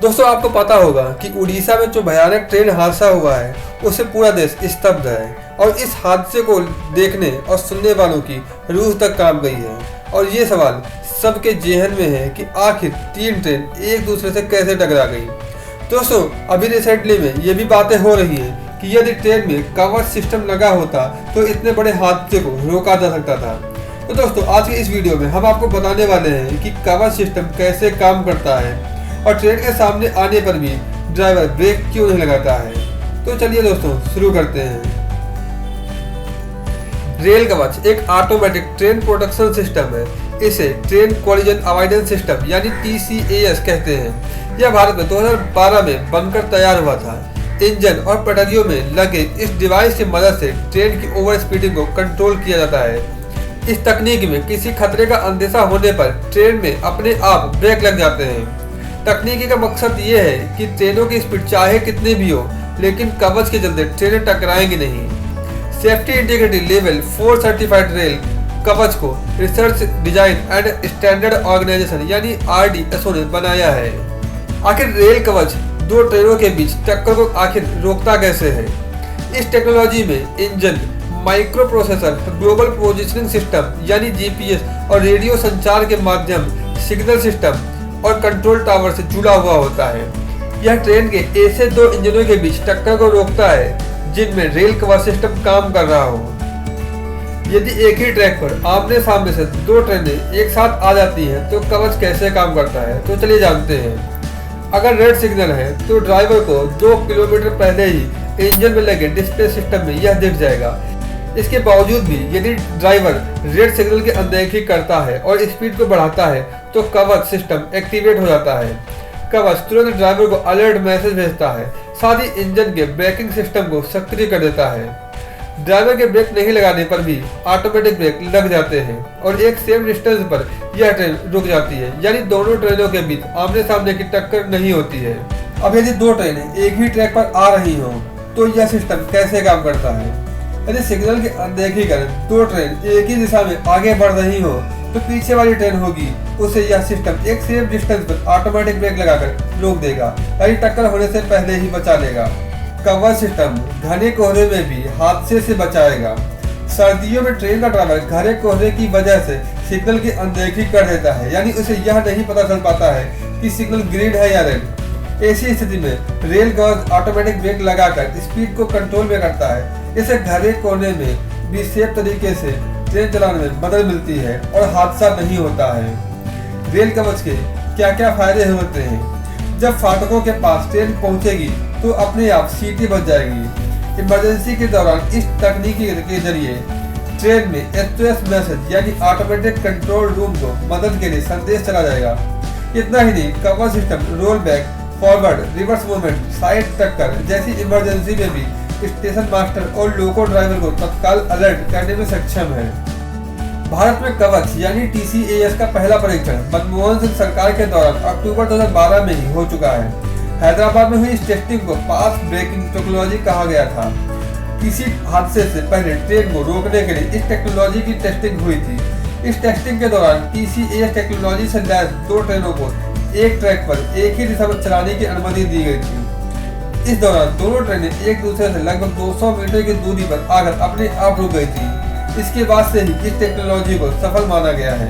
दोस्तों आपको पता होगा कि उड़ीसा में जो भयानक ट्रेन हादसा हुआ है उससे पूरा देश स्तब्ध है और इस हादसे को देखने और सुनने वालों की रूह तक कांप गई है। और ये सवाल सबके जेहन में है कि आखिर 3 ट्रेन एक दूसरे से कैसे टकरा गई। दोस्तों अभी रिसेंटली में ये भी बातें हो रही हैं कि यदि ट्रेन में कवच सिस्टम लगा होता तो इतने बड़े हादसे को रोका जा सकता था। तो दोस्तों आज के इस वीडियो में हम आपको बताने वाले हैं कि कवच सिस्टम कैसे काम करता है और ट्रेन के सामने आने पर भी ड्राइवर ब्रेक क्यों नहीं लगाता है। तो चलिए दोस्तों शुरू करते हैं। रेल कवच एक ऑटोमेटिक ट्रेन प्रोटेक्शन सिस्टम है। इसे ट्रेन कोलिजन अवॉइडेंस सिस्टम यानी TCAS कहते हैं। यह भारत में 2012 में बनकर तैयार हुआ था। इंजन और पटरियों में लगे इस डिवाइस की मदद से ट्रेन की ओवर स्पीडिंग को कंट्रोल किया जाता है। इस तकनीक में किसी खतरे का अंदेशा होने पर ट्रेन में अपने आप ब्रेक लग जाते हैं। तकनीकी का मकसद ये है कि ट्रेनों की स्पीड चाहे कितनी भी हो लेकिन कवच के चलते ट्रेनें टकराएंगी नहीं। Safety integrity level 4 certified rail Kavach को research design and standard organisation यानी RDSO ने बनाया है। आखिर रेल कवच 2 ट्रेनों के बीच टक्कर को आखिर रोकता कैसे है। इस टेक्नोलॉजी में engine, micro processor, global positioning system यानी GPS और रेडियो संचार के माध्यम सिग्नल सिस्टम और कंट्रोल टावर से जुड़ा हुआ होता है। यह ट्रेन के ऐसे 2 इंजनों के बीच टक्कर को रोकता है जिनमें रेल कवच सिस्टम काम कर रहा हो। यदि एक ही ट्रैक पर आमने सामने से 2 ट्रेनें एक साथ आ जाती हैं तो कवच कैसे काम करता है तो चलिए जानते हैं। अगर रेड सिग्नल है तो ड्राइवर को 2 किलोमीटर पहले ही इंजन में लगे डिस्प्ले सिस्टम में यह दिख जाएगा। इसके बावजूद भी यदि ड्राइवर रेड सिग्नल की अनदेखी करता है और स्पीड को बढ़ाता है तो कवच सिस्टम एक्टिवेट हो जाता है। कवच तुरंत ड्राइवर को अलर्ट मैसेज भेजता है, साथ ही इंजन के ब्रेकिंग सिस्टम को सक्रिय कर देता है। ड्राइवर के ब्रेक नहीं लगाने पर भी ऑटोमेटिक ब्रेक लग जाते हैं और एक सेम डिस्टेंस पर यह ट्रेन रुक जाती है, यानी दोनों ट्रेनों के बीच आमने सामने की टक्कर नहीं होती है। अब यदि 2 ट्रेनें एक ही ट्रैक पर आ रही हों तो यह सिस्टम कैसे काम करता है। यदि सिग्नल की अनदेखी कर 2 ट्रेन एक ही दिशा में आगे बढ़ रही हो तो पीछे वाली ट्रेन होगी उसे यह सिस्टम एक सेफ डिस्टेंस पर ऑटोमेटिक ब्रेक लगाकर रोक देगा, यानी टक्कर होने से पहले ही बचा लेगा। कवच सिस्टम घने कोहरे में भी हादसे से बचाएगा। सर्दियों में ट्रेन का ड्राइवर घने कोहरे की वजह से सिग्नल की अनदेखी कर देता है, यानी उसे यह नहीं पता चल पाता है कि सिग्नल ग्रीन है या रेड। ऐसी स्थिति में रेल कवच ऑटोमेटिक ब्रेक लगाकर स्पीड को कंट्रोल में करता है। इसे घने कोने में भी सेफ तरीके से ट्रेन चलाने में मदद मिलती है और हादसा नहीं होता है। रेल कवच के क्या क्या फायदे होते हैं। जब फाटकों के पास ट्रेन पहुंचेगी तो अपने आप सीटी बच जाएगी। इमरजेंसी के दौरान इस तकनीकी के जरिए ट्रेन में SOS मैसेज यानी ऑटोमेटिक कंट्रोल रूम को मदद के लिए संदेश चला जाएगा। इतना ही नहीं, कवच system roll back, forward, reverse movement, side टक्कर जैसी इमरजेंसी में भी स्टेशन मास्टर और लोको ड्राइवर को तत्काल अलर्ट करने में सक्षम है। भारत में कवच यानी TCAS का पहला परीक्षण मनमोहन सिंह सरकार के दौरान अक्टूबर 2012 में ही हो चुका है। हैदराबाद में हुई इस टेस्टिंग को फास्ट ब्रेकिंग टेक्नोलॉजी कहा गया था। किसी हादसे से पहले ट्रेन को रोकने के लिए इस टेक्नोलॉजी की टेस्टिंग हुई थी। इस टेस्टिंग के दौरान TCAS टेक्नोलॉजी से लैस 2 ट्रेनों को एक ट्रैक पर एक ही दिशा में चलाने की अनुमति दी गई थी। इस दौरान दोनों ट्रेनें एक दूसरे से लगभग 200 मीटर की दूरी पर आकर अपने आप रुक गई थी। इसके बाद से ही इस टेक्नोलॉजी को सफल माना गया है।